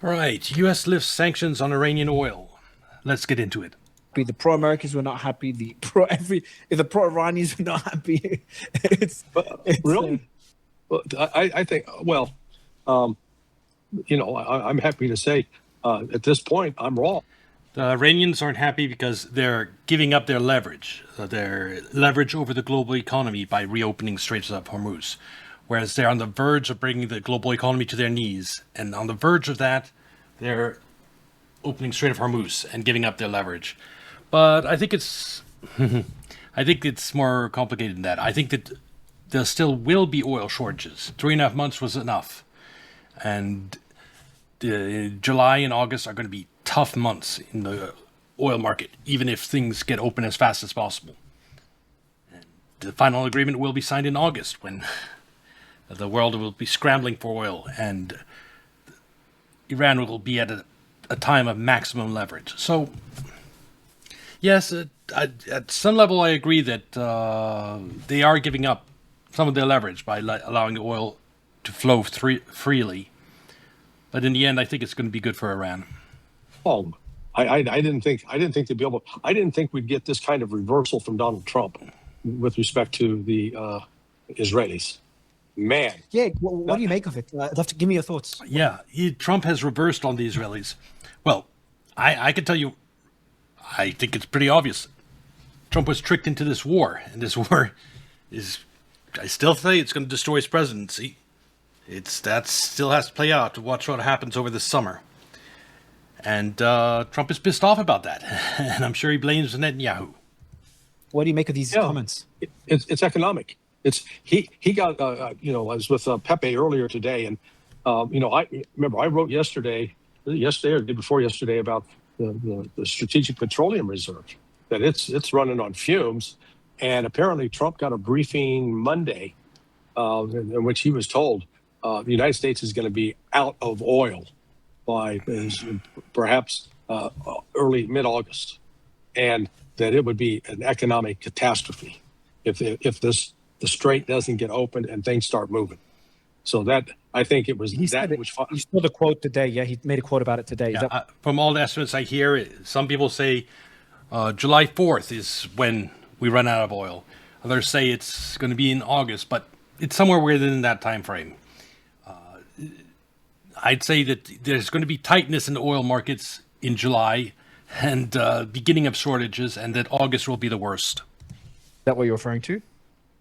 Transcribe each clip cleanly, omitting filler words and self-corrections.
All right, U.S. lifts sanctions on Iranian oil. Let's get into it. The pro-Americans were not happy. The pro-Iranians were not happy. it's it's Really? Well, I think, well, um, I'm happy to say at this point, I'm wrong. The Iranians aren't happy because they're giving up their leverage over the global economy by reopening Straits of Hormuz, whereas they're on the verge of bringing the global economy to their knees, and on the verge of that, they're opening Strait of Hormuz and giving up their leverage. But I think I think it's more complicated than that. I think that there still will be oil shortages. 3.5 months was enough, and July and August are going to be tough months in the oil market, even if things get open as fast as possible. And the final agreement will be signed in August when the world will be scrambling for oil and Iran will be at a time of maximum leverage. So, yes, at some level, I agree that they are giving up some of their leverage by allowing the oil to flow freely. But in the end, I think it's going to be good for Iran. Wrong. I didn't think they'd be able. I didn't think we'd get this kind of reversal from Donald Trump with respect to the Israelis. Man. Yeah. What do you make of it? I'd love to give me your thoughts. Yeah, Trump has reversed on the Israelis. Well, I can tell you, I think it's pretty obvious. Trump was tricked into this war, and this war is, I still say it's going to destroy his presidency. That still has to play out to watch what happens over the summer. And Trump is pissed off about that, and I'm sure he blames Netanyahu. What do you make of these comments? It's economic. He got I was with Pepe earlier today, and I remember I wrote yesterday or the day before yesterday about the Strategic Petroleum Reserve, that it's running on fumes, and apparently Trump got a briefing Monday in which he was told the United States is going to be out of oil by perhaps early mid-August, and that it would be an economic catastrophe if the strait doesn't get opened and things start moving. So that, I think it was He said it. You saw the quote today. Yeah, he made a quote about it today. Yeah, from all the estimates I hear, some people say July 4th is when we run out of oil. Others say it's going to be in August, but it's somewhere within that time frame. I'd say that there's going to be tightness in the oil markets in July and beginning of shortages, and that August will be the worst. Is that what you're referring to?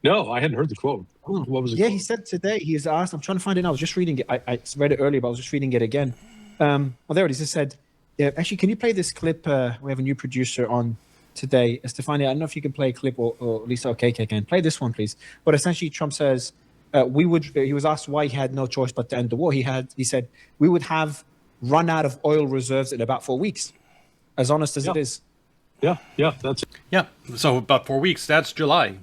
No, I hadn't heard the quote. What was it? Yeah, he said today, he was asked, I'm trying to find it now. I was just reading it. I read it earlier, but I was just reading it again. Well, there it is. It said, yeah, actually, can you play this clip? We have a new producer on today. Stefania, I don't know if you can play a clip or at least okay, can. Play this one, please. But essentially, Trump says, he was asked why he had no choice but to end the war. He said, we would have run out of oil reserves in about 4 weeks. As honest as it is. Yeah, that's it. Yeah, so about 4 weeks. That's July.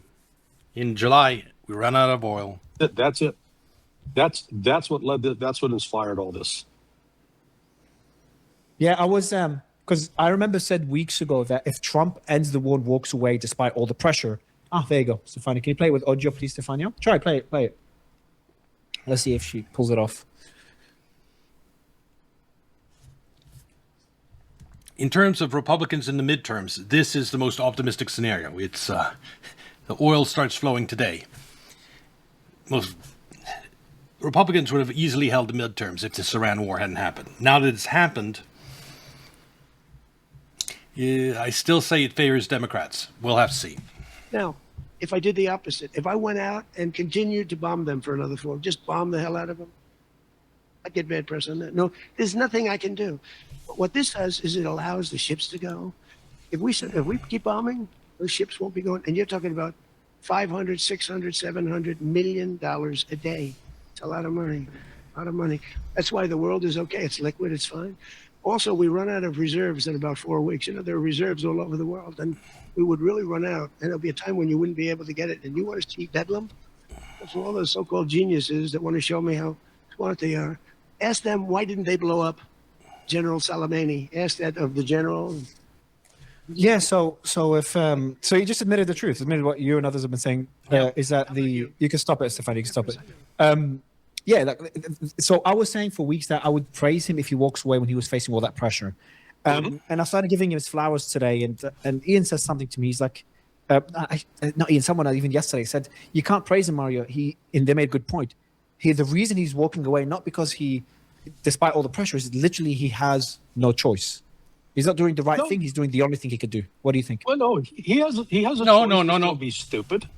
In July, we run out of oil. That's it. That's what inspired all this. Yeah, I was because I remember said weeks ago that if Trump ends the war and walks away despite all the pressure. There you go, Stefania. Can you play it with audio, please, Stefania? Try play it. Let's see if she pulls it off. In terms of Republicans in the midterms, this is the most optimistic scenario. It's the oil starts flowing today. Most Republicans would have easily held the midterms if this Iran war hadn't happened. Now that it's happened, I still say it favors Democrats. We'll have to see. Now, if I did the opposite, if I went out and continued to bomb them for another 4, just bomb the hell out of them, I'd get bad press on that. No, there's nothing I can do. What this does is it allows the ships to go. If we keep bombing, those ships won't be going. And you're talking about 500, 600, 700 $million a day. It's a lot of money. That's why the world is okay. It's liquid. It's fine. Also, we run out of reserves in about 4 weeks. There are reserves all over the world, and we would really run out. And there'll be a time when you wouldn't be able to get it. And you want to see Bedlam? For all those so-called geniuses that want to show me how smart they are, ask them why didn't they blow up General Soleimani? Ask that of the general. Yeah, so if so you just admitted the truth, admitted what you and others have been saying, is that you can stop it, Stefan, you can stop it. Yeah, so I was saying for weeks that I would praise him if he walks away when he was facing all that pressure. And I started giving him his flowers today. And Ian says something to me. He's like, not Ian, someone even yesterday said, you can't praise him, Mario. And they made a good point. The reason he's walking away, not because despite all the pressure, is literally he has no choice. He's not doing the right thing. He's doing the only thing he could do. What do you think? Well, no, he has a choice to be stupid.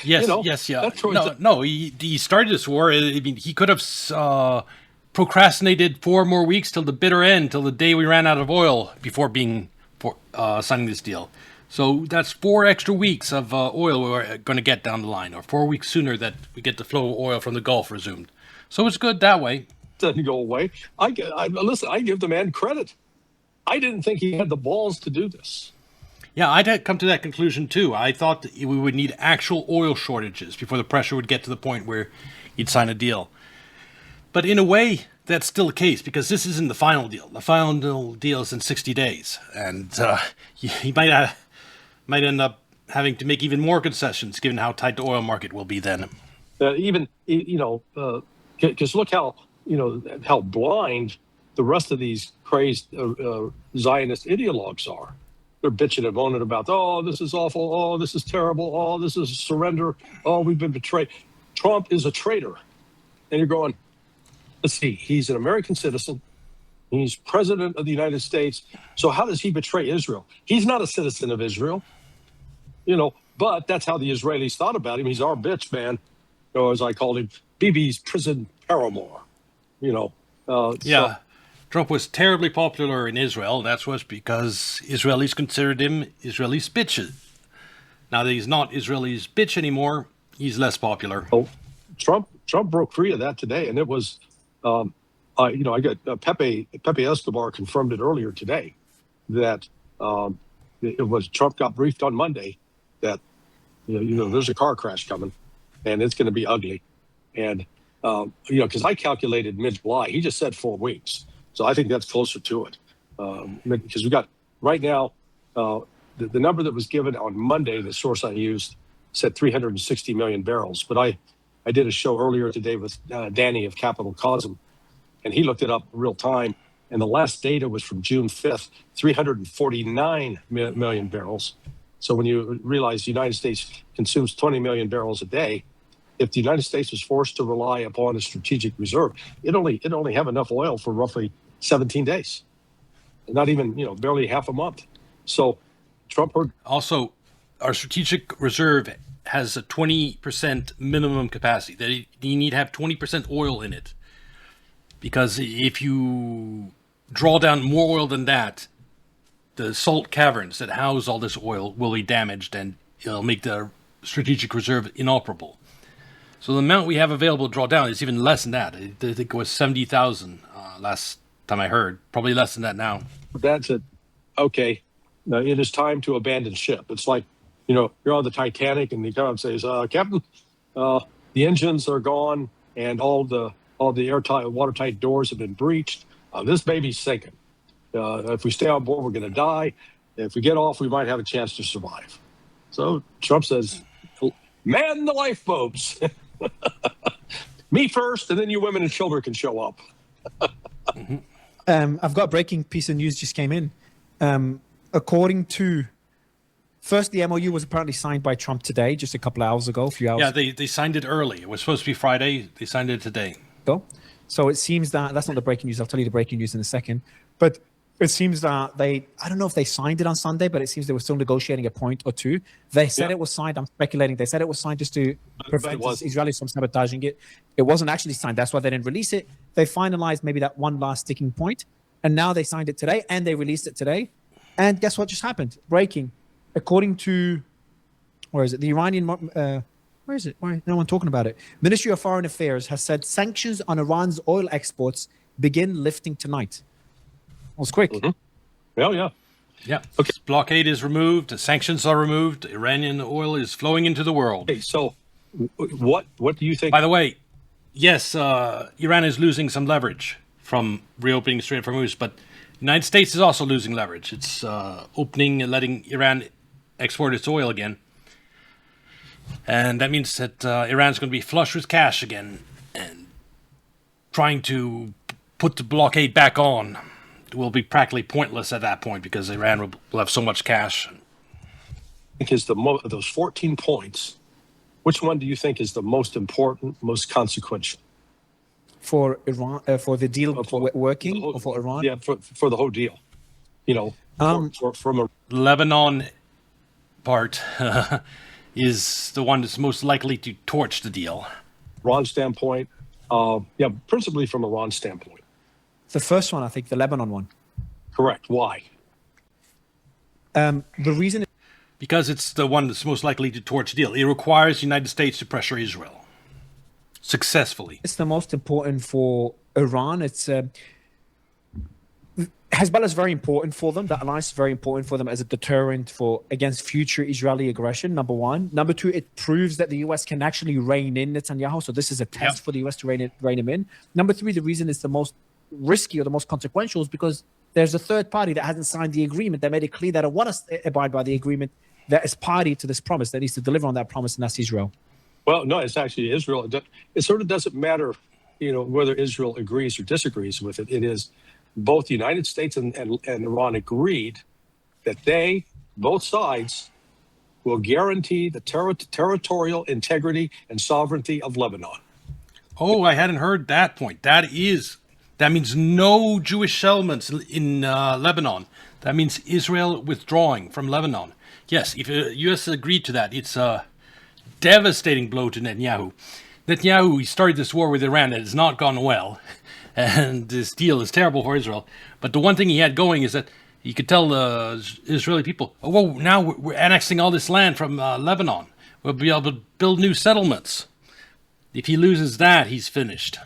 Yes, He started this war. I mean, he could have procrastinated 4 more weeks till the bitter end, till the day we ran out of oil before signing this deal. So that's 4 extra weeks of oil we're going to get down the line, or 4 weeks sooner that we get the flow of oil from the Gulf resumed. So it's good that way. Doesn't go away. Listen, I give the man credit. I didn't think he had the balls to do this. Yeah, I'd come to that conclusion too. I thought that we would need actual oil shortages before the pressure would get to the point where he'd sign a deal. But in a way, that's still the case, because this isn't the final deal. The final deal is in 60 days. And he might end up having to make even more concessions, given how tight the oil market will be then. Because look how blind the rest of these crazed Zionist ideologues are. They're bitching and moaning about, oh, this is awful. Oh, this is terrible. Oh, this is surrender. Oh, we've been betrayed. Trump is a traitor. And you're going, let's see, he's an American citizen. He's president of the United States. So how does he betray Israel? He's not a citizen of Israel, but that's how the Israelis thought about him. He's our bitch, man. As I called him, Bibi's prison paramour, Yeah. So Trump was terribly popular in Israel. That was because Israelis considered him Israelis' bitches. Now that he's not Israelis' bitch anymore, he's less popular. Oh, Trump broke free of that today, and it was, I got Pepe Escobar confirmed it earlier today that it was Trump got briefed on Monday that there's a car crash coming, and it's going to be ugly, and because I calculated mid-July, he just said 4 weeks. So I think that's closer to it, because we got right now the number that was given on Monday. The source I used said 360 million barrels, but I did a show earlier today with Danny of Capital Cosm, and he looked it up real time. And the last data was from June 5th, 349 million barrels. So when you realize the United States consumes 20 million barrels a day, if the United States was forced to rely upon a strategic reserve, it'd only have enough oil for roughly 17 days, not even, barely half a month. So Trump heard. Also, our strategic reserve has a 20% minimum capacity. That you need to have 20% oil in it, because if you draw down more oil than that, the salt caverns that house all this oil will be damaged, and it'll make the strategic reserve inoperable. So the amount we have available to draw down is even less than that. I think it was 70,000 last time I heard. Probably less than that now. That's it. Okay. Now it is time to abandon ship. It's like, you're on the Titanic and the captain says, Captain, the engines are gone and all the airtight, watertight doors have been breached. This baby's sinking. If we stay on board, we're going to die. If we get off, we might have a chance to survive. So Trump says, man the lifeboats. Me first, and then you women and children can show up. I've got a breaking piece of news just came in. According to, first, the MOU was apparently signed by Trump today, just a couple of hours ago, a few hours. Yeah, they signed it early. It was supposed to be Friday. They signed it today. So it seems that's not the breaking news. I'll tell you the breaking news in a second. But it seems that I don't know if they signed it on Sunday, but it seems they were still negotiating a point or two. They said it was signed. I'm speculating. They said it was signed just to prevent Israelis from sabotaging it. It wasn't actually signed. That's why they didn't release it. They finalized maybe that one last sticking point, and now they signed it today, and they released it today. And guess what just happened? Breaking. According to, where is it? The Iranian, where is it? Why no one talking about it? Ministry of Foreign Affairs has said sanctions on Iran's oil exports begin lifting tonight. It was quick. Mm-hmm. Well, yeah. Yeah. Okay. Blockade is removed. The sanctions are removed. Iranian oil is flowing into the world. Okay, so what do you think? By the way, yes, Iran is losing some leverage from reopening the Strait of Hormuz, but the United States is also losing leverage. It's opening and letting Iran export its oil again. And that means that Iran's going to be flush with cash again. And trying to put the blockade back on will be practically pointless at that point because Iran will have so much cash. I think is those 14 points, which one do you think is the most important, most consequential? For Iran, for the deal working, or for Iran? Yeah, for the whole deal. You know, from a Lebanon part is the one that's most likely to torch the deal. Iran standpoint, principally from Iran's standpoint. The first one, I think, the Lebanon one. Correct. Why? The reason, Because it's the one that's most likely to torch the deal. It requires the United States to pressure Israel successfully. it's the most important for Iran. It's Hezbollah is very important for them. That alliance is very important for them as a deterrent against future Israeli aggression. Number one. Number two, it proves that the U.S. can actually rein in Netanyahu. So this is a test for the U.S. to rein him in. Number three, the reason it's the most risky or the most consequential is because there's a third party that hasn't signed the agreement that made it clear that it want to abide by the agreement, that is party to this promise, that needs to deliver on that promise, and that's Israel. Well, no, it's actually Israel. It sort of doesn't matter, whether Israel agrees or disagrees with it. It is both the United States and Iran agreed that both sides, will guarantee the territorial integrity and sovereignty of Lebanon. Oh, I hadn't heard that point. That means no Jewish settlements in Lebanon. That means Israel withdrawing from Lebanon. Yes, if the U.S. agreed to that, it's a devastating blow to Netanyahu. Netanyahu, he started this war with Iran that has not gone well, and this deal is terrible for Israel. But the one thing he had going is that he could tell the Israeli people, oh, whoa, now we're annexing all this land from Lebanon. We'll be able to build new settlements. If he loses that, he's finished.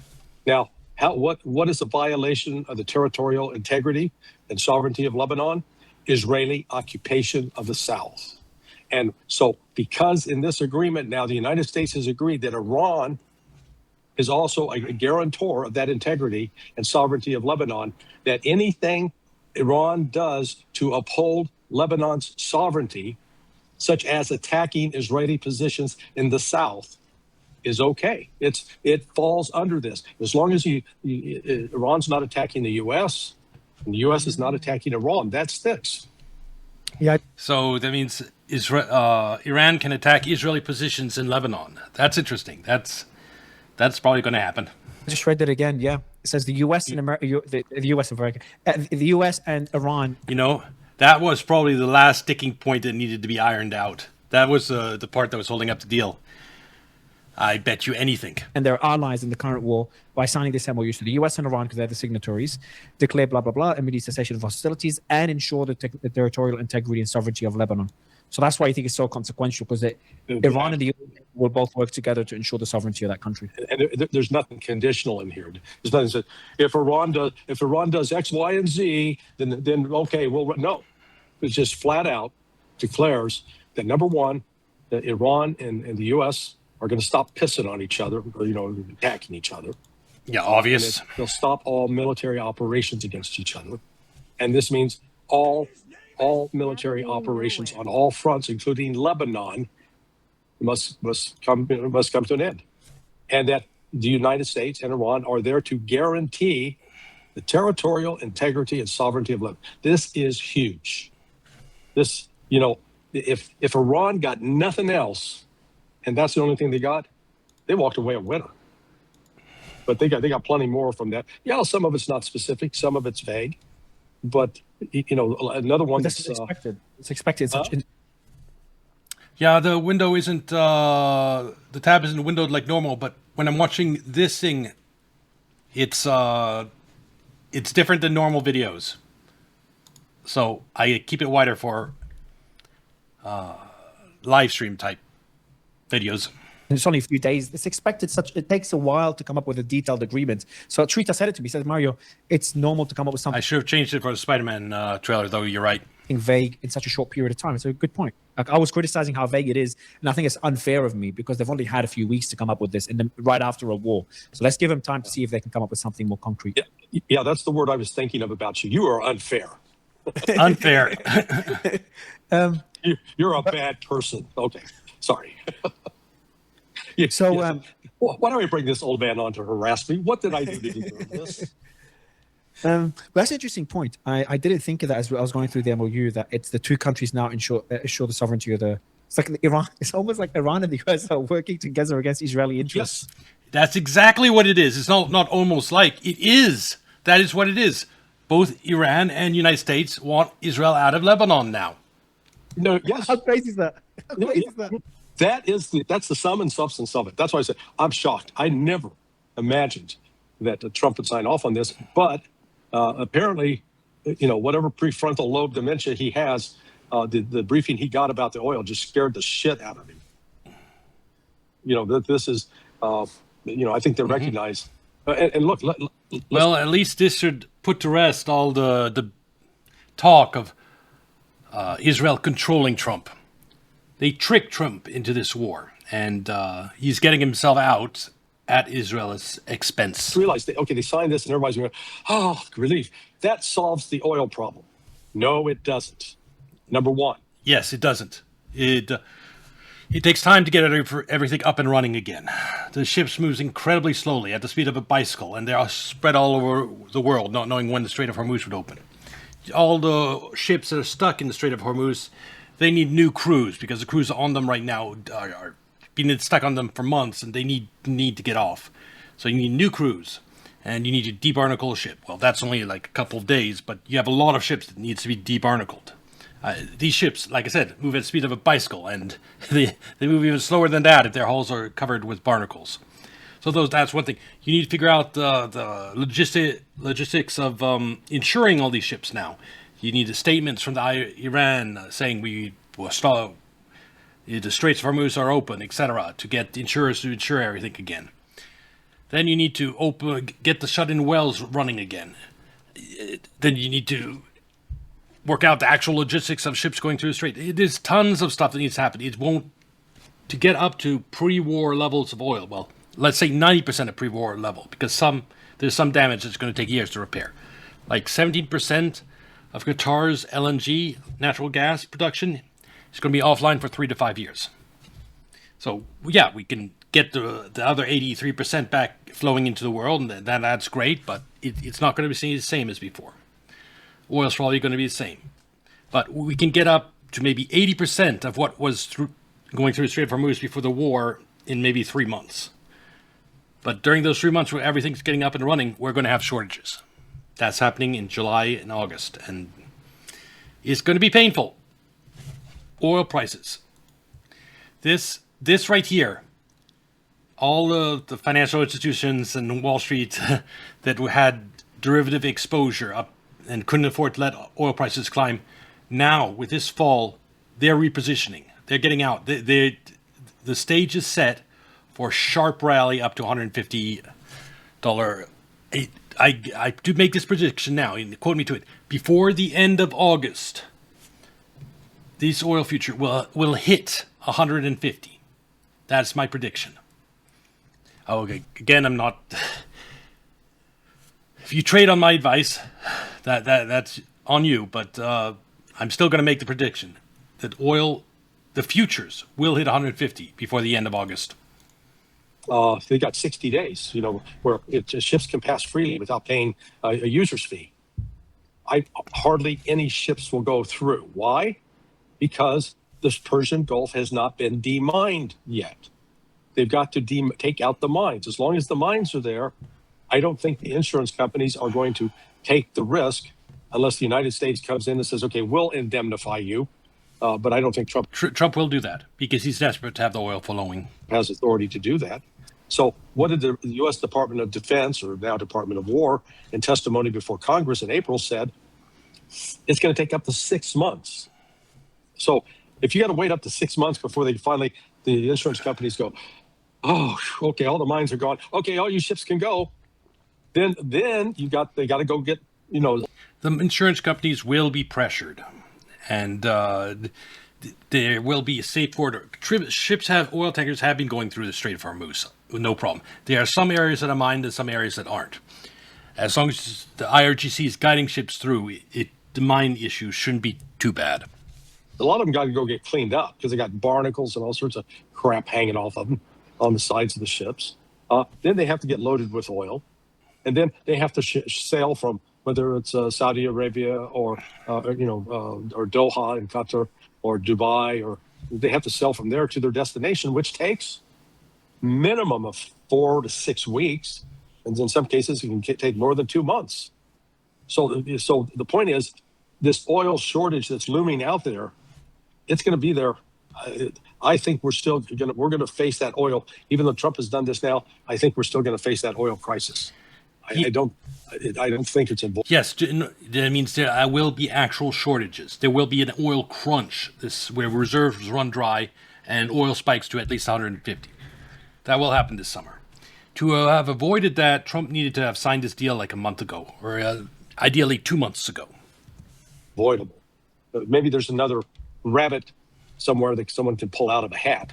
Now, what is a violation of the territorial integrity and sovereignty of Lebanon? Israeli occupation of the South. And so because in this agreement now the United States has agreed that Iran is also a guarantor of that integrity and sovereignty of Lebanon, that anything Iran does to uphold Lebanon's sovereignty, such as attacking Israeli positions in the South, is okay. It falls under this. As long as Iran's not attacking the U.S., and the U.S. is not attacking Iran, that sticks. Yeah. So that means Iran can attack Israeli positions in Lebanon. That's interesting. That's probably going to happen. I just read that again. Yeah, it says the U.S. and America, the U.S. and America, the U.S. and Iran. That was probably the last sticking point that needed to be ironed out. That was the part that was holding up the deal. I bet you anything. And their allies in the current war by signing this MOU. So the U.S. and Iran, because they're the signatories, declare blah, blah, blah, immediate cessation of hostilities and ensure the territorial integrity and sovereignty of Lebanon. So that's why I think it's so consequential, because Iran and the U.S. will both work together to ensure the sovereignty of that country. And there's nothing conditional in here. There's nothing that if Iran does X, Y, and Z, then okay, well, no. It just flat out declares that, number one, that Iran and the U.S. are going to stop pissing on each other, or, attacking each other. Yeah, obvious. They'll stop all military operations against each other. And this means all military operations on all fronts, including Lebanon, must come to an end. And that the United States and Iran are there to guarantee the territorial integrity and sovereignty of Lebanon. This is huge. This, if Iran got nothing else, and that's the only thing they got, they walked away a winner. But they got plenty more from that. Yeah, some of it's not specific, some of it's vague. But another one that's expected. It's expected. Yeah, the window isn't the tab isn't windowed like normal. But when I'm watching this thing, it's different than normal videos. So I keep it wider for live stream type videos. And it's only a few days. It's expected. It takes a while to come up with a detailed agreement. So Trita said it to me. He said, Mario, it's normal to come up with something. I should have changed it for the Spider-Man trailer, though. You're right. Vague in such a short period of time. It's a good point. Like, I was criticizing how vague it is, and I think it's unfair of me because they've only had a few weeks to come up with this, and right after a war. So let's give them time to see if they can come up with something more concrete. Yeah, that's the word I was thinking of about you. You are unfair. Unfair. You're a bad person. Okay, sorry. Yeah, So, yes. Why do I bring this old man on to harass me? What did I do to deserve this? well, that's an interesting point. I didn't think of that as I was going through the MOU, that it's the two countries now ensure the sovereignty of the. It's like Iran. It's almost like Iran and the US are working together against Israeli interests. Yes. That's exactly what it is. It's not almost like. It is. That is what it is. Both Iran and United States want Israel out of Lebanon now. No, yes. How crazy is that? How crazy is that? That's the sum and substance of it. That's why I said I'm shocked. I never imagined that Trump would sign off on this, but apparently, whatever prefrontal lobe dementia he has, the briefing he got about the oil just scared the shit out of him. That this is, I think they recognize. And look, Well, at least this should put to rest all the talk of Israel controlling Trump. They tricked Trump into this war, and he's getting himself out at Israel's expense. realize they signed this, and everybody's going, oh, relief. That solves the oil problem. No, it doesn't. Number one. Yes, it doesn't. It takes time to get everything up and running again. The ships moves incredibly slowly at the speed of a bicycle, and they are spread all over the world, not knowing when the Strait of Hormuz would open. All the ships that are stuck in the Strait of Hormuz, they need new crews, because the crews on them right now are being stuck on them for months, and they need to get off. So you need new crews, and you need to debarnacle a ship. Well, that's only like a couple of days, but you have a lot of ships that needs to be debarnacled. These ships, like I said, move at the speed of a bicycle, and they move even slower than that if their hulls are covered with barnacles. So that's one thing. You need to figure out the logistics of insuring all these ships now. You need statements from Iran saying the Straits of Hormuz are open, etc., to get insurers to insure everything again. Then you need to get the shut-in wells running again. Then you need to work out the actual logistics of ships going through the strait. There's tons of stuff that needs to happen. To get up to pre-war levels of oil. Well, let's say 90% of pre-war level, because there's some damage that's going to take years to repair. Like 17% of Qatar's LNG, natural gas production, is going to be offline for 3 to 5 years. So yeah, we can get the other 83% back flowing into the world, and that's great, but it's not going to be the same as before. Oil's probably going to be the same. But we can get up to maybe 80% of what was going through the Strait of Hormuz before the war in maybe 3 months. But during those 3 months where everything's getting up and running, we're going to have shortages. That's happening in July and August, and it's going to be painful. Oil prices. This right here, all of the financial institutions and Wall Street that had derivative exposure up and couldn't afford to let oil prices climb, now with this fall, they're repositioning. They're getting out. The stage is set for sharp rally up to $150. I do make this prediction now, and quote me to it. Before the end of August, this oil future will hit 150. That's my prediction. Okay, again, I'm not. If you trade on my advice, that's on you. But I'm still going to make the prediction that the futures will hit 150 before the end of August. They got 60 days, where ships can pass freely without paying a user's fee. Hardly any ships will go through. Why? Because the Persian Gulf has not been demined yet. They've got to take out the mines. As long as the mines are there, I don't think the insurance companies are going to take the risk unless the United States comes in and says, okay, we'll indemnify you. But I don't think Trump will do that because he's desperate to have the oil flowing. Has authority to do that. So what did the U.S. Department of Defense, or now Department of War, in testimony before Congress in April said? It's going to take up to 6 months. So if you got to wait up to 6 months before the insurance companies go, oh, okay, all the mines are gone. Okay, all you ships can go. Then they got to go get, The insurance companies will be pressured, and there will be a safe border. Oil tankers have been going through the Strait of Hormuz, no problem. There are some areas that are mined and some areas that aren't. As long as the IRGC is guiding ships through, the mine issue shouldn't be too bad. A lot of them got to go get cleaned up because they got barnacles and all sorts of crap hanging off of them. on the sides of the ships. Then they have to get loaded with oil, and then they have to sail from whether it's Saudi Arabia or or Doha in Qatar or Dubai, or they have to sail from there to their destination, which takes minimum of 4 to 6 weeks, and in some cases it can take more than 2 months. So the point is, this oil shortage that's looming out there, it's going to be there. I think we're going to face that oil, even though Trump has done this now. I think we're still going to face that oil crisis. I don't think it's involved. Yes, that means there will be actual shortages. There will be an oil crunch, where reserves run dry and oil spikes to at least 150. That will happen this summer. To have avoided that, Trump needed to have signed this deal like a month ago, or ideally 2 months ago. Avoidable. Maybe there's another rabbit somewhere that someone can pull out of a hat.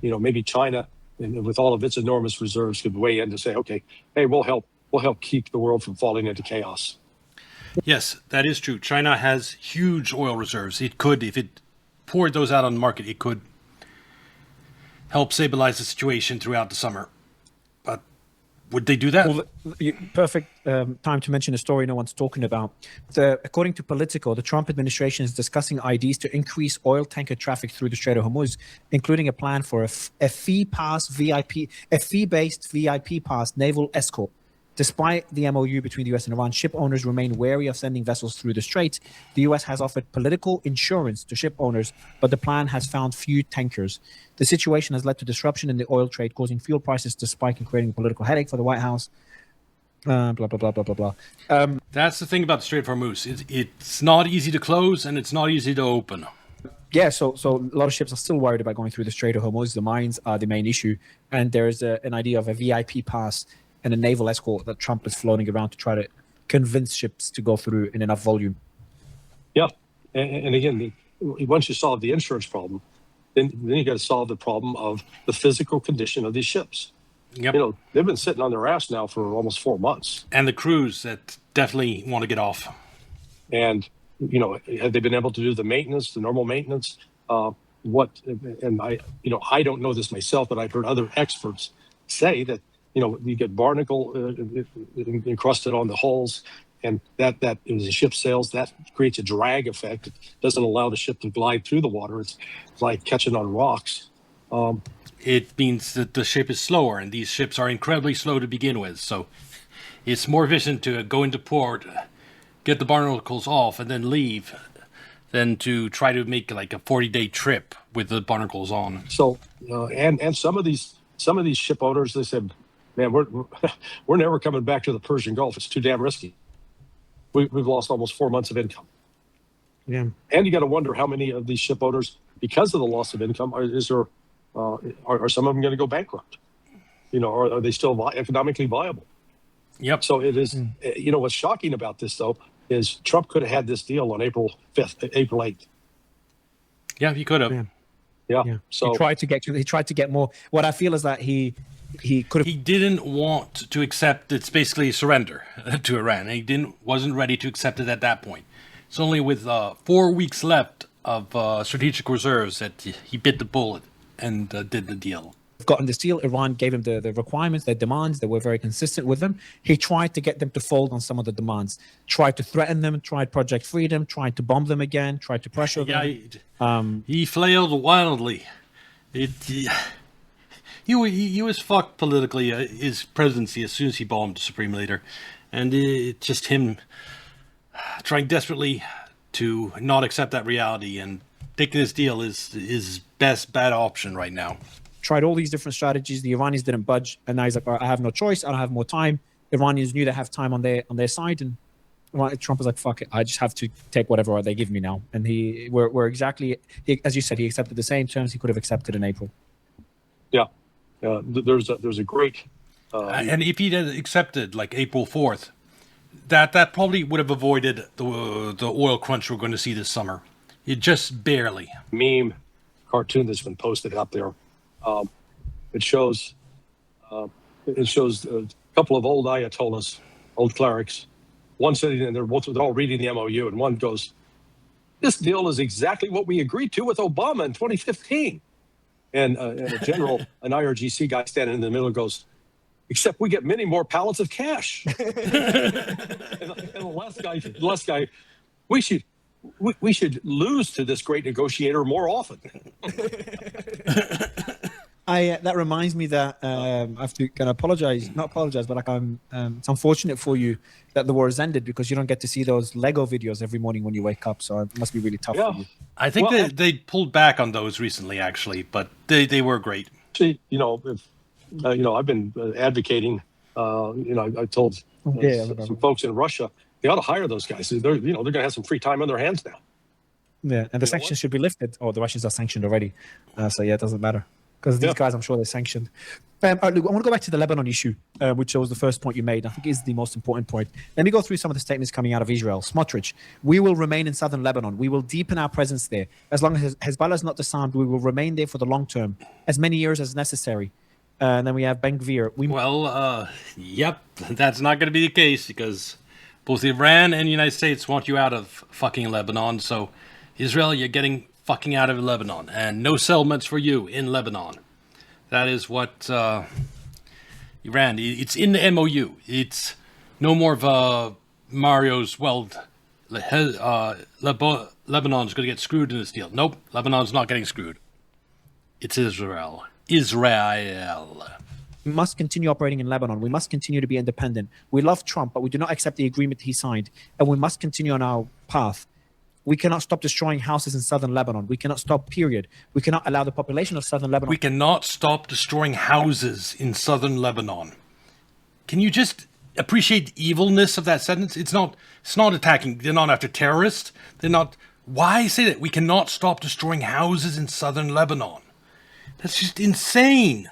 Maybe China, with all of its enormous reserves, could weigh in to say, okay, hey, we'll help keep the world from falling into chaos. Yes, that is true. China has huge oil reserves. It could, if it poured those out on the market, it could help stabilize the situation throughout the summer. But would they do that? Well, perfect time to mention a story no one's talking about. According to Politico, the Trump administration is discussing ideas to increase oil tanker traffic through the Strait of Hormuz, including a plan for a fee-based VIP pass naval escort. Despite the MOU between the U.S. and Iran, ship owners remain wary of sending vessels through the strait. The U.S. has offered political insurance to ship owners, but the plan has found few tankers. The situation has led to disruption in the oil trade, causing fuel prices to spike and creating a political headache for the White House. Blah, blah, blah, blah, blah, blah. That's the thing about the Strait of Hormuz. It's not easy to close, and it's not easy to open. Yeah, so a lot of ships are still worried about going through the Strait of Hormuz. The mines are the main issue, and there's an idea of a VIP pass and a naval escort that Trump is floating around to try to convince ships to go through in enough volume. Yeah, and again, once you solve the insurance problem, then you got to solve the problem of the physical condition of these ships. Yep. They've been sitting on their ass now for almost 4 months. And the crews that definitely want to get off. And, have they been able to do the maintenance, the normal maintenance? I don't know this myself, but I've heard other experts say that, you get barnacle encrusted on the hulls, and that as the ship sails, that creates a drag effect. It doesn't allow the ship to glide through the water. It's like catching on rocks. It means that the ship is slower, and these ships are incredibly slow to begin with. So it's more efficient to go into port, get the barnacles off, and then leave than to try to make like a 40-day trip with the barnacles on. So, and some of these ship owners, they said, man, we're never coming back to the Persian Gulf. It's too damn risky. We've lost almost 4 months of income. Yeah. And you got to wonder how many of these ship owners, because of the loss of income, are some of them going to go bankrupt? Or are they still economically viable? Yep. So it is, what's shocking about this, though, is Trump could have had this deal on April 5th, April 8th. Yeah, he could have. Yeah. So he tried to get more. What I feel is that he could have. He didn't want to accept it's basically surrender to Iran. He wasn't ready to accept it at that point. It's only with 4 weeks left of strategic reserves that he bit the bullet and did the deal. Gotten this deal. Iran gave him the requirements, their demands. They were very consistent with them. He tried to get them to fold on some of the demands, tried to threaten them, tried Project Freedom, tried to bomb them again, tried to pressure them. He flailed wildly. He was fucked politically, his presidency, as soon as he bombed the Supreme Leader. And it's just him trying desperately to not accept that reality, and taking this deal is his bad option right now. Tried all these different strategies. The Iranians didn't budge, and now he's like, I have no choice. I don't have more time. Iranians knew they have time on their side, and Trump was like, fuck it, I just have to take whatever they give me now. And we're exactly, as you said, he accepted the same terms he could have accepted in April. Yeah, there's a great. And if he had accepted like April 4th, that probably would have avoided the oil crunch we're going to see this summer. It just barely. Meme cartoon that's been posted out there. It shows a couple of old ayatollahs, old clerics, one sitting and they're all reading the MOU, and one goes, "This deal is exactly what we agreed to with Obama in 2015." And a general, an IRGC guy standing in the middle goes, except we get many more pallets of cash. and the last guy, we should lose to this great negotiator more often. That reminds me that I have to kind of not apologize, but like it's unfortunate for you that the war has ended because you don't get to see those Lego videos every morning when you wake up. So it must be really tough for you. I think they pulled back on those recently, actually, but they were great. See, I've been advocating. I told some folks in Russia they ought to hire those guys. They're going to have some free time on their hands now. Yeah, and the sanctions should be lifted. Oh, the Russians are sanctioned already, so yeah, it doesn't matter. Because these guys, I'm sure they're sanctioned. Look, I want to go back to the Lebanon issue, which was the first point you made. I think is the most important point. Let me go through some of the statements coming out of Israel. Smotrich, we will remain in southern Lebanon. We will deepen our presence there. As long as Hezbollah is not disarmed, we will remain there for the long term, as many years as necessary. And then we have Ben Gvir. Yep, that's not going to be the case because both Iran and the United States want you out of fucking Lebanon. So, Israel, you're getting fucking out of Lebanon, and no settlements for you in Lebanon. That is what Iran. It's in the MOU. It's no more of Mario's. Well, Lebanon's going to get screwed in this deal. Nope, Lebanon's not getting screwed. It's Israel. Israel. We must continue operating in Lebanon. We must continue to be independent. We love Trump, but we do not accept the agreement he signed, and we must continue on our path. We cannot stop destroying houses in southern Lebanon. We cannot stop, period. We cannot allow the population of southern Lebanon. We cannot stop destroying houses in southern Lebanon. Can you just appreciate the evilness of that sentence? It's not attacking. They're not after terrorists. They're not. Why say that? We cannot stop destroying houses in southern Lebanon. That's just insane.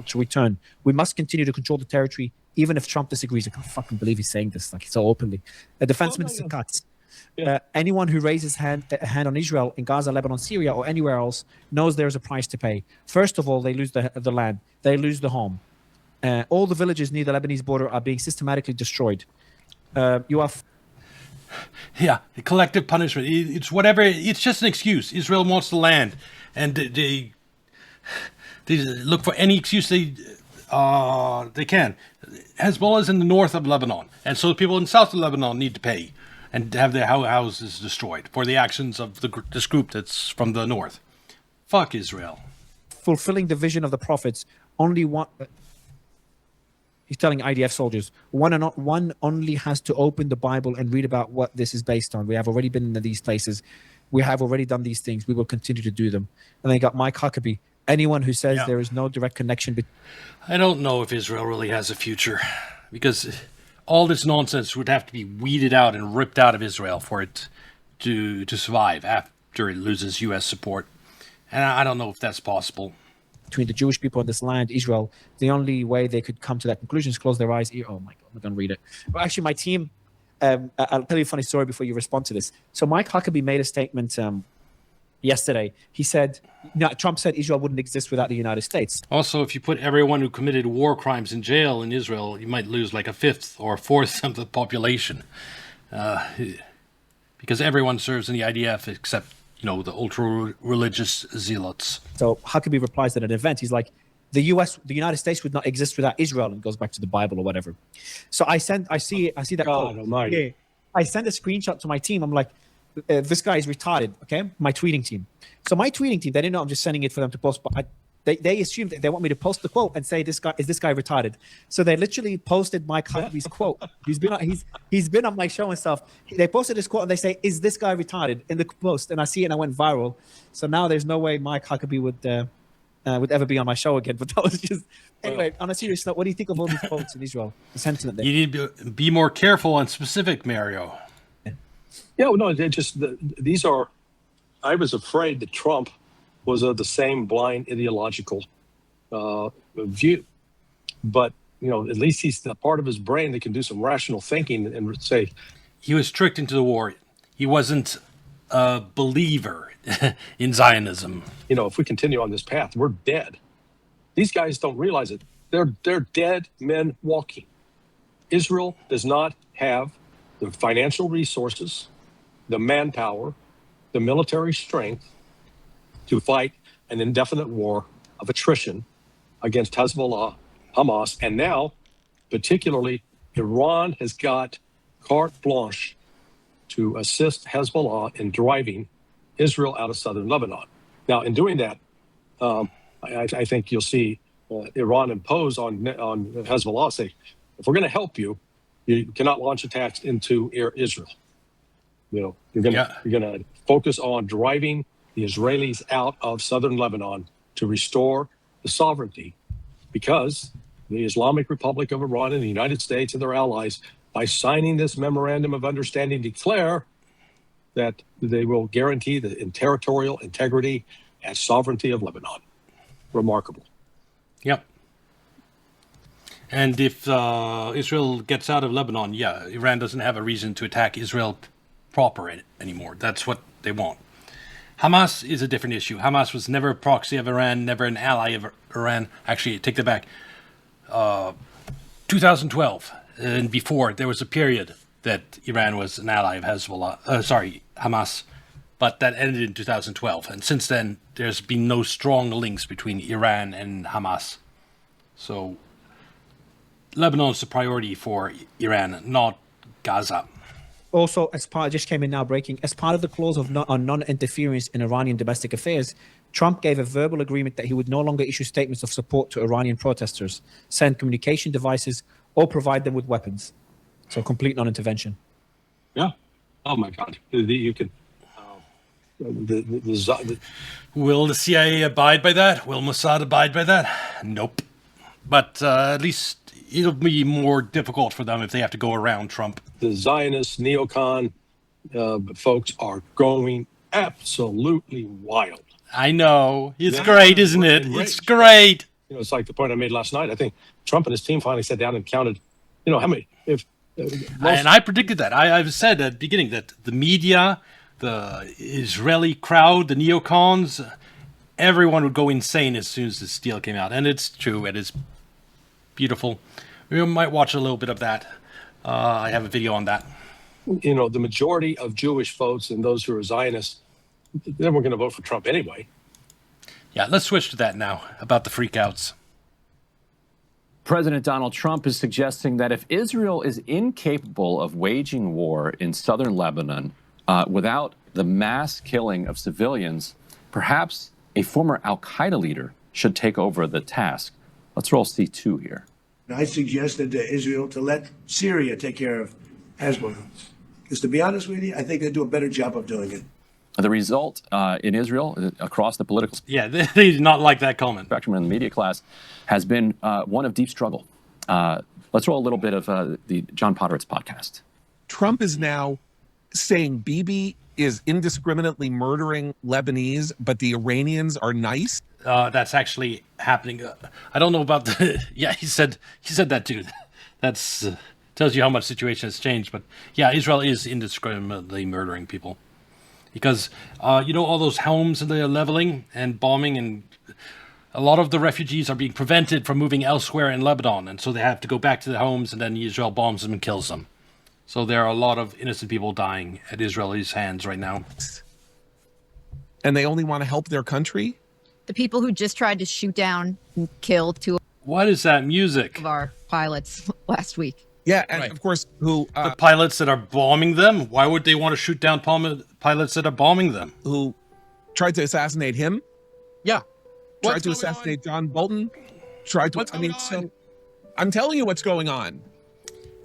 To return, we must continue to control the territory, even if Trump disagrees. I can't fucking believe he's saying this like so openly. The defense minister cuts. Anyone who raises a hand on Israel in Gaza, Lebanon, Syria, or anywhere else knows there is a price to pay. First of all, they lose the land. They lose the home. All the villages near the Lebanese border are being systematically destroyed. The collective punishment. It's whatever. It's just an excuse. Israel wants the land, and they look for any excuse they can. Hezbollah is in the north of Lebanon, and so the people in south of Lebanon need to pay and have their houses destroyed for the actions of this group that's from the north. Fuck Israel. Fulfilling the vision of the prophets, only one. He's telling IDF soldiers, one only has to open the Bible and read about what this is based on. We have already been in these places. We have already done these things. We will continue to do them. And they got Mike Huckabee. Anyone who says there is no direct connection. I don't know if Israel really has a future because all this nonsense would have to be weeded out and ripped out of Israel for it to survive after it loses U.S. support. And I don't know if that's possible. Between the Jewish people in this land, Israel, the only way they could come to that conclusion is close their eyes. Oh my God, I'm not going to read it. But actually, my team, I'll tell you a funny story before you respond to this. So Mike Huckabee made a statement yesterday. He said, Trump said Israel wouldn't exist without the United States. Also, if you put everyone who committed war crimes in jail in Israel, you might lose like a fifth or a fourth of the population. Because everyone serves in the IDF except, the ultra-religious zealots. So Huckabee replies at an event. He's like, the United States would not exist without Israel, and goes back to the Bible or whatever. So I see that. God Almighty. Yeah, I send a screenshot to my team. I'm like, this guy is retarded. Okay, my tweeting team. So my tweeting team, they didn't know I'm just sending it for them to post, but they assumed that they want me to post the quote and say, this guy retarded? So they literally posted Mike Huckabee's quote. He's been on my show and stuff. They posted this quote and they say, is this guy retarded, in the post? And I see it and I went viral. So now there's no way Mike Huckabee would ever be on my show again. But that was just anyway. On a serious note, what do you think of all these quotes in Israel? The sentiment there. You need to be more careful and specific, Mario. Yeah, no, these are. I was afraid that Trump was of the same blind ideological view, but at least he's the part of his brain that can do some rational thinking and say he was tricked into the war. He wasn't a believer in Zionism. If we continue on this path, we're dead. These guys don't realize it. They're dead men walking. Israel does not have the financial resources, the manpower, the military strength to fight an indefinite war of attrition against Hezbollah, Hamas, and now, particularly, Iran has got carte blanche to assist Hezbollah in driving Israel out of southern Lebanon. Now, in doing that, I think you'll see Iran impose on Hezbollah, say, if we're going to help you, you cannot launch attacks into Israel. You're going to focus on driving the Israelis out of southern Lebanon to restore the sovereignty, because the Islamic Republic of Iran and the United States and their allies, by signing this memorandum of understanding, declare that they will guarantee the territorial integrity and sovereignty of Lebanon. Remarkable. Yep. And if Israel gets out of Lebanon, Iran doesn't have a reason to attack Israel proper anymore. That's what they want. Hamas is a different issue. Hamas was never a proxy of Iran, never an ally of Iran. Actually, take that back. 2012 and before, there was a period that Iran was an ally of Hamas, but that ended in 2012. And since then, there's been no strong links between Iran and Hamas. So Lebanon is the priority for Iran, not Gaza. Also, as part, just came in now breaking, as part of the clause on non-interference in Iranian domestic affairs, Trump gave a verbal agreement that he would no longer issue statements of support to Iranian protesters, send communication devices, or provide them with weapons. So complete non-intervention. Yeah. Oh my God. You can. Will the CIA abide by that? Will Mossad abide by that? Nope. But at least it'll be more difficult for them if they have to go around Trump. The Zionist neocon folks are going absolutely wild. I know. It's great, isn't it? It's great. It's like the point I made last night. I think Trump and his team finally sat down and counted, how many. And I predicted that. I've said at the beginning that the media, the Israeli crowd, the neocons, everyone would go insane as soon as this deal came out. And it's true. It is beautiful. We might watch a little bit of that. I have a video on that. The majority of Jewish votes and those who are Zionists, they weren't going to vote for Trump anyway. Yeah, let's switch to that now, about the freakouts. President Donald Trump is suggesting that if Israel is incapable of waging war in southern Lebanon without the mass killing of civilians, perhaps a former al-Qaeda leader should take over the task. Let's roll C2 here. I suggested to Israel to let Syria take care of Hezbollah. Because to be honest with you, I think they do a better job of doing it. The result in Israel, across the political they did not like that comment. spectrum in the media class, has been one of deep struggle. Let's roll a little bit of the John Podhoretz podcast. Trump is now saying Bibi is indiscriminately murdering Lebanese, but the Iranians are nice. That's actually happening. I don't know about the. Yeah, he said that too. That's tells you how much the situation has changed. But yeah, Israel is indiscriminately murdering people. Because, all those homes that they're leveling and bombing, and a lot of the refugees are being prevented from moving elsewhere in Lebanon. And so they have to go back to their homes, and then Israel bombs them and kills them. So there are a lot of innocent people dying at Israelis' hands right now. And they only want to help their country? The people who just tried to shoot down and kill two What is that music? of our pilots last week. Yeah, and of course, who The pilots that are bombing them? Why would they want to shoot down pilots that are bombing them? who tried to assassinate him? Yeah. Tried to assassinate John Bolton? Tried to. What's going on? So I'm telling you what's going on.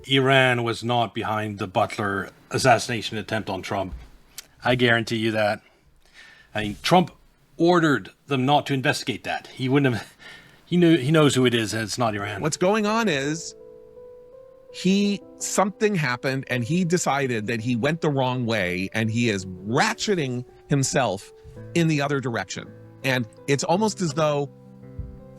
Iran was not behind the Butler assassination attempt on Trump. I guarantee you that. I mean, Trump ordered them not to investigate that. He wouldn't have. He knows who it is, and it's not Iran. What's going on is something happened and he decided that he went the wrong way and he is ratcheting himself in the other direction. And it's almost as though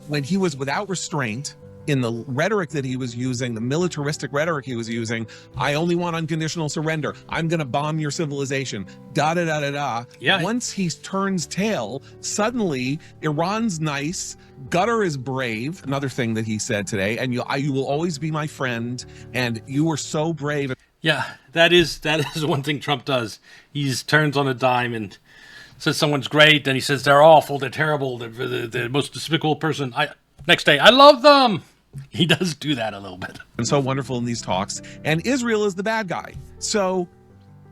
when he was without restraint in the rhetoric that he was using, the militaristic rhetoric he was using, I only want unconditional surrender. I'm going to bomb your civilization. Da da da da da. Yeah. Once he turns tail, suddenly Iran's nice, Qatar is brave. Another thing that he said today, and you will always be my friend, and you were so brave. Yeah, that is one thing Trump does. He turns on a dime and says someone's great, then he says they're awful, they're terrible, they're the most despicable person. Next day, I love them. He does do that a little bit. And so wonderful in these talks. And Israel is the bad guy. So,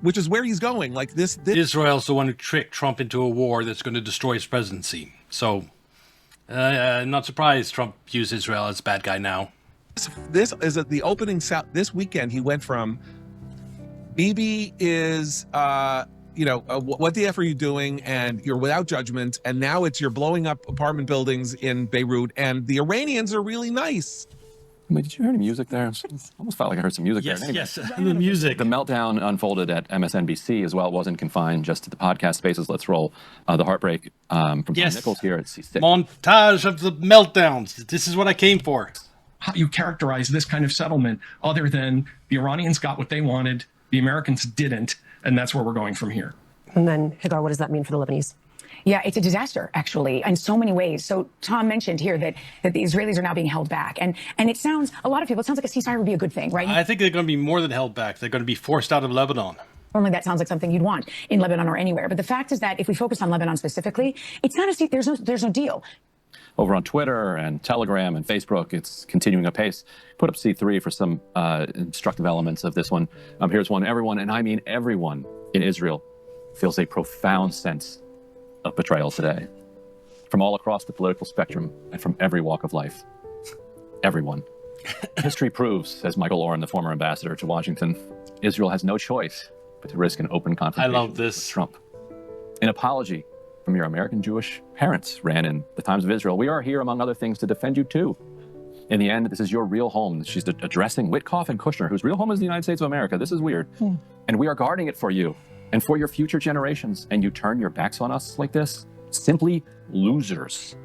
which is where he's going. Like this Israel's the one who tricked Trump into a war that's going to destroy his presidency. So, I'm not surprised Trump views Israel as a bad guy now. This is at the opening this weekend. He went from Bibi is, what the F are you doing? And you're without judgment. And now it's you're blowing up apartment buildings in Beirut. And the Iranians are really nice. Wait, did you hear any music there? It almost felt like I heard some music there. Anyway, Yes, the music. The meltdown unfolded at MSNBC as well. It wasn't confined just to the podcast spaces. Let's roll the heartbreak from Tom Nichols here at C6. Montage of the meltdowns. This is what I came for. How do you characterize this kind of settlement other than the Iranians got what they wanted, the Americans didn't, and that's where we're going from here? And then, Hagar, what does that mean for the Lebanese? Yeah, it's a disaster, actually, in so many ways. So Tom mentioned here that the Israelis are now being held back. And it sounds, a lot of people, it sounds like a ceasefire would be a good thing, right? I think they're going to be more than held back. They're going to be forced out of Lebanon. Normally that sounds like something you'd want in Lebanon or anywhere. But the fact is that if we focus on Lebanon specifically, it's not there's no deal. Over on Twitter and Telegram and Facebook, it's continuing apace. Put up C3 for some instructive elements of this one. Here's one. Everyone, and I mean everyone in Israel, feels a profound sense of betrayal today. From all across the political spectrum and from every walk of life. Everyone. History proves, says Michael Oren, the former ambassador to Washington, Israel has no choice but to risk an open confrontation I love this. with Trump. An apology from your American Jewish parents ran in the Times of Israel. We are here, among other things, to defend you too. In the end, this is your real home. She's addressing Witkoff and Kushner, whose real home is the United States of America. This is weird. And we are guarding it for you and for your future generations. And you turn your backs on us like this? Simply losers.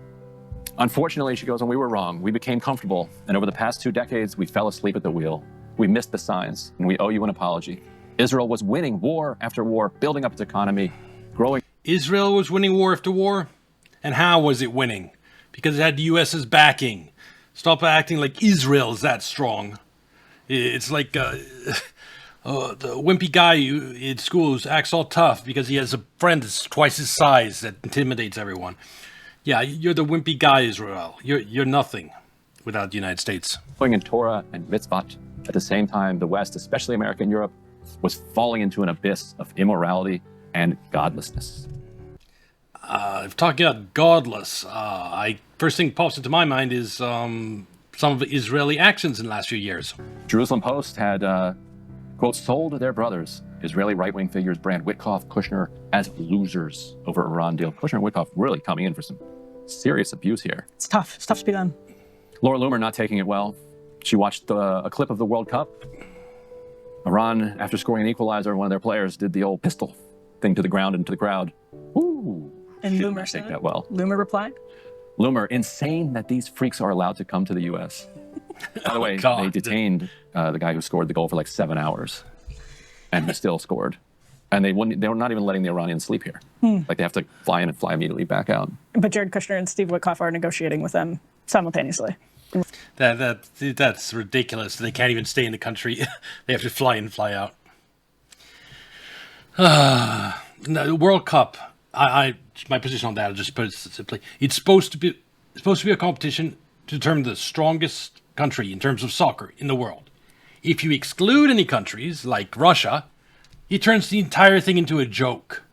Unfortunately, she goes, and we were wrong. We became comfortable. And over the past 2 decades, we fell asleep at the wheel. We missed the signs, and we owe you an apology. Israel was winning war after war, building up its economy, growing. Israel was winning war after war? And how was it winning? Because it had the U.S.'s backing. Stop acting like Israel is that strong. It's like the wimpy guy in school who acts all tough because he has a friend that's twice his size that intimidates everyone. Yeah, you're the wimpy guy, Israel. You're nothing without the United States. In Torah and mitzvot. At the same time, the West, especially America and Europe, was falling into an abyss of immorality and godlessness. Talking about godless, first thing pops into my mind is some of the Israeli actions in the last few years. Jerusalem Post had, quote, sold their brothers. Israeli right-wing figures brand Witkoff, Kushner as losers over Iran deal. Kushner and Witkoff really coming in for some serious abuse here. It's tough. It's tough to be them. Laura Loomer not taking it well. She watched a clip of the World Cup. Iran, after scoring an equalizer, one of their players did the old pistol thing to the ground and to the crowd. Ooh. And She did Loomer not said take that well. Loomer replied? Loomer, insane that these freaks are allowed to come to the U.S. By the way, God. they detained the guy who scored the goal for like 7 hours, and he still scored. And they were not even letting the Iranians sleep here. Like they have to fly in and fly immediately back out. But Jared Kushner and Steve Witkoff are negotiating with them simultaneously. That's ridiculous. They can't even stay in the country. They have to fly in and fly out. No, the World Cup. My position on that, I'll just put it simply. It's supposed to be a competition to determine the strongest country in terms of soccer in the world. If you exclude any countries like Russia, it turns the entire thing into a joke.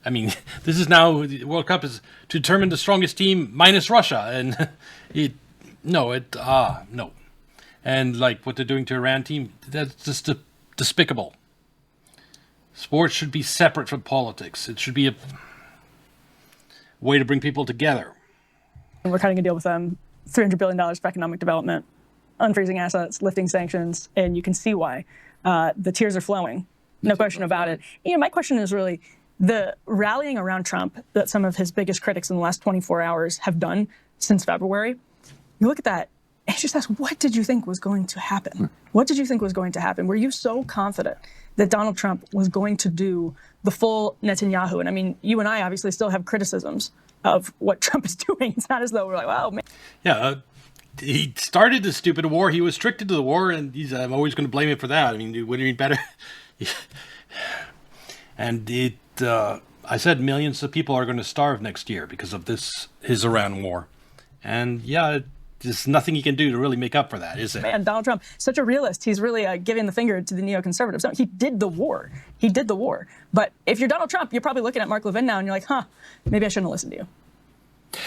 I mean, this is now the World Cup is to determine the strongest team minus Russia, and no. And like what they're doing to Iran team, that's just despicable. Sports should be separate from politics. It should be a way to bring people together. We're cutting a deal with them, $300 billion for economic development, unfreezing assets, lifting sanctions, and you can see why. The tears are flowing, no question about it. You know, my question is really the rallying around Trump that some of his biggest critics in the last 24 hours have done since February. You look at that, and just ask, what did you think was going to happen? What did you think was going to happen? Were you so confident that Donald Trump was going to do the full Netanyahu? And I mean, you and I obviously still have criticisms of what Trump is doing. It's not as though we're like, wow, man. Yeah, he started this stupid war. He was restricted to the war, and I'm always going to blame him for that. I mean, wouldn't it be better? And I said millions of people are going to starve next year because of his Iran war. And yeah, there's nothing he can do to really make up for that, is there? Man, Donald Trump, such a realist. He's really giving the finger to the neoconservatives. No, he did the war. He did the war. But if you're Donald Trump, you're probably looking at Mark Levin now and you're like, maybe I shouldn't listen to you.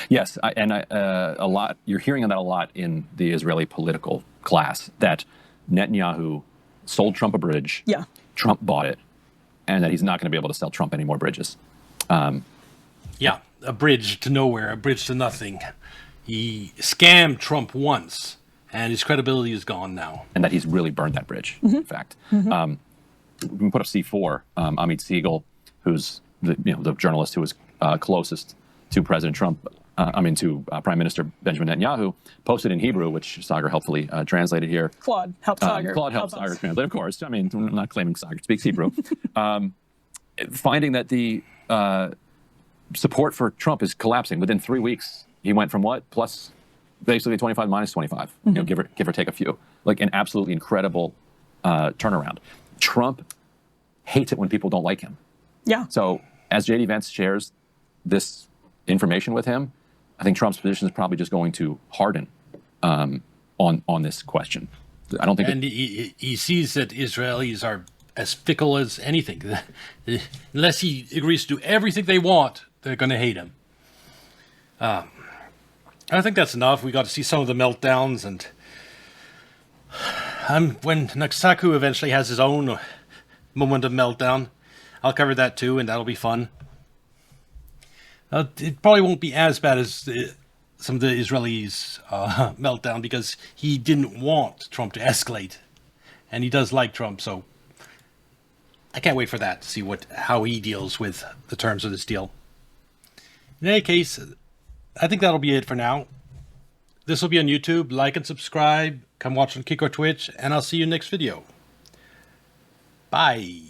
Yes, a lot. You're hearing that a lot in the Israeli political class, that Netanyahu sold Trump a bridge. Yeah. Trump bought it, and that he's not going to be able to sell Trump any more bridges. Yeah, a bridge to nowhere, a bridge to nothing. He scammed Trump once, and his credibility is gone now. And that he's really burned that bridge, in fact. We can put up C4, Amit Siegel, who's the journalist who was closest to President Trump, to Prime Minister Benjamin Netanyahu, posted in Hebrew, which Sagar helpfully translated here. Claude helped Sagar. Claude helped Sagar translate, of course. I mean, I'm not claiming Sagar speaks Hebrew. Finding that the support for Trump is collapsing within 3 weeks. He went from what? Plus basically 25 minus 25, give or take a few. Like an absolutely incredible turnaround. Trump hates it when people don't like him. Yeah. So as J.D. Vance shares this information with him, I think Trump's position is probably just going to harden on this question. I don't think. And he sees that Israelis are as fickle as anything. Unless he agrees to do everything they want, they're going to hate him. I think that's enough. We got to see some of the meltdowns, and when Naksaku eventually has his own moment of meltdown, I'll cover that too, and that'll be fun. It probably won't be as bad as some of the Israelis' meltdown, because he didn't want Trump to escalate, and he does like Trump, so I can't wait for that to see how he deals with the terms of this deal. In any case, I think that'll be it for now. This will be on YouTube. Like and subscribe. Come watch on Kick or Twitch, and I'll see you next video. Bye.